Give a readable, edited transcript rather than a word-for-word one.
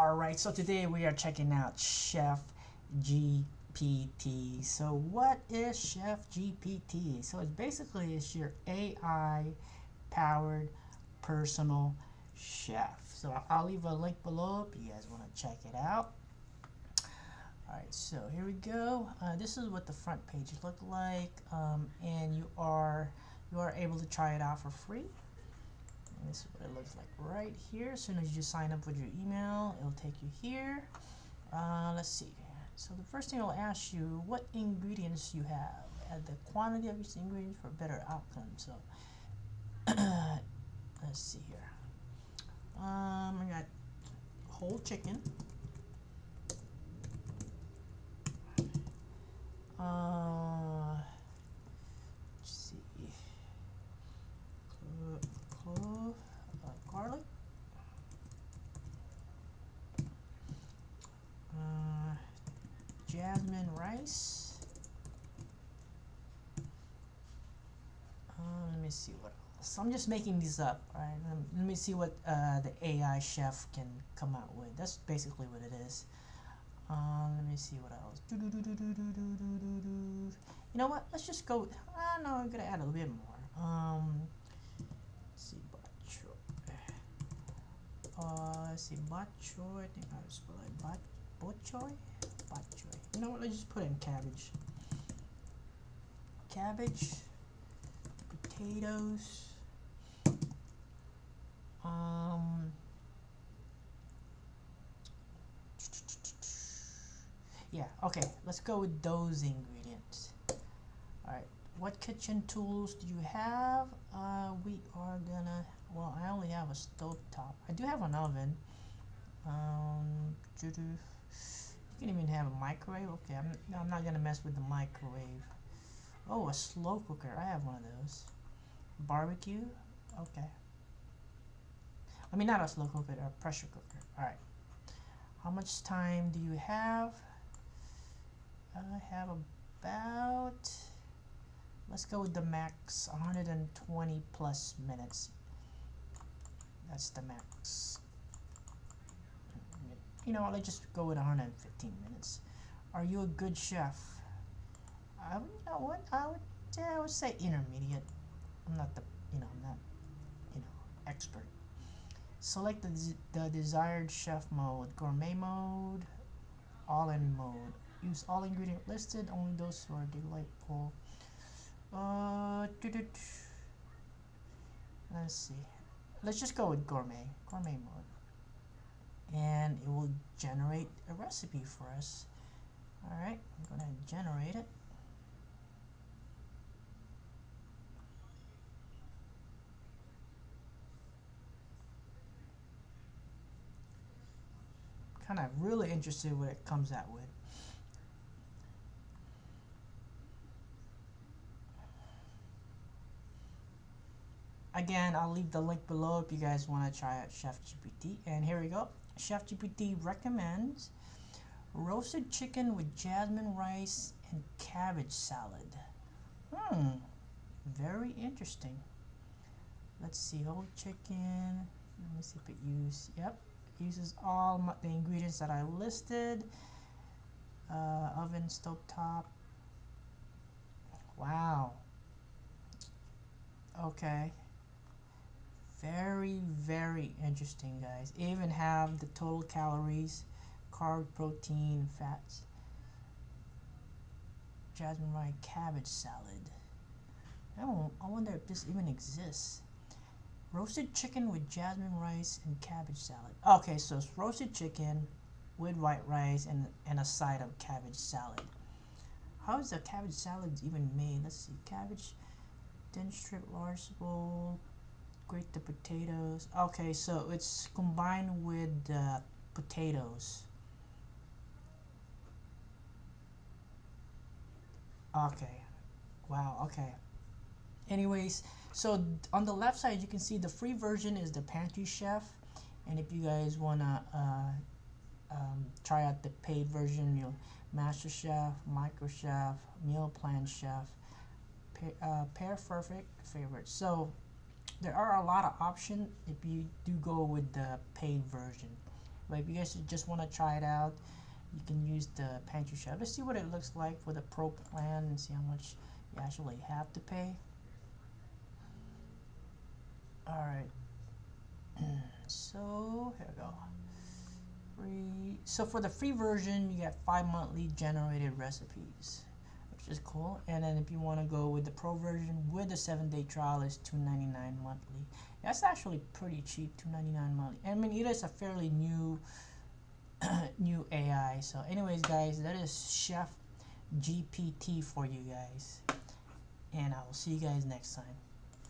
Alright, so today we are checking out ChefGPT. So what is ChefGPT? So it's your AI powered personal chef. So I'll leave a link below if you guys want to check it out. Alright, so here we go. This is what the front pages look like, and you are able to try it out for free. And this is what it looks like right here. As soon as you sign up with your email, it'll take you here. Let's see. So the first thing it'll ask you what ingredients you have, add the quantity of each ingredient for better outcome. So let's see here. I got whole chicken. Let's see. Clove, garlic. Jasmine rice. Let me see what else. I'm just making these up. All right. Let me see what the AI chef can come out with. That's basically what it is. Let me see what else. You know what? Let's just go. No, I'm gonna add a little bit more. Let's see, bok choy. Let's see, bok choy. I think I would spell it bok choy. Bok choy. You know what? Let's just put in cabbage. Cabbage, potatoes. Yeah, okay, let's go with those ingredients. Alright, what kitchen tools do you have? We are gonna, well, I only have a stove top. I do have an oven. You can even have a microwave. Okay, I'm not gonna mess with the microwave. Oh, a slow cooker. I have one of those. Barbecue. Okay. I mean, not a slow cooker, a pressure cooker. Alright. How much time do you have? I have about, let's go with the max, 120 plus minutes. That's the max. You know, let's just go with 115 minutes. Are you a good chef? You know what? I would say intermediate. I'm not expert. Select the desired chef mode. Gourmet mode, all-in mode. Use all ingredients listed, only those who are delightful. Let's see. Let's just go with gourmet mode. And it will generate a recipe for us. Alright, I'm going to generate it. Kind of really interested in what it comes out with. Again, I'll leave the link below if you guys want to try out ChefGPT. And here we go. ChefGPT recommends roasted chicken with jasmine rice and cabbage salad. Very interesting. Let's see, whole chicken. Let me see if it uses all the ingredients that I listed. Oven, stove top. Wow. Okay. Very, very interesting, guys. They even have the total calories, carb, protein, fats. Jasmine rice cabbage salad. I wonder if this even exists. Roasted chicken with jasmine rice and cabbage salad. Okay, so it's roasted chicken with white rice and a side of cabbage salad. How is the cabbage salad even made? Let's see. Cabbage, thin strip, large bowl. Grate the potatoes. Okay, so it's combined with potatoes. Okay. Wow, okay. Anyways, so on the left side you can see the free version is the Pantry Chef, and if you guys wanna try out the paid version, you'll Master Chef, Micro Chef, Meal Plan Chef, Pair Perfect, Favorite. So there are a lot of options if you do go with the paid version. But if you guys just want to try it out, you can use the pantry chef. Let's see what it looks like for the pro plan and see how much you actually have to pay. Alright, so here we go. Free. So for the free version, you get 5 monthly generated recipes, which is cool. And then if you want to go with the pro version with the 7-day trial, is $2.99 monthly. That's actually pretty cheap, $2.99 monthly. I mean, it is a fairly new new AI. So anyways, guys, that is ChefGPT for you guys, and I will see you guys next time.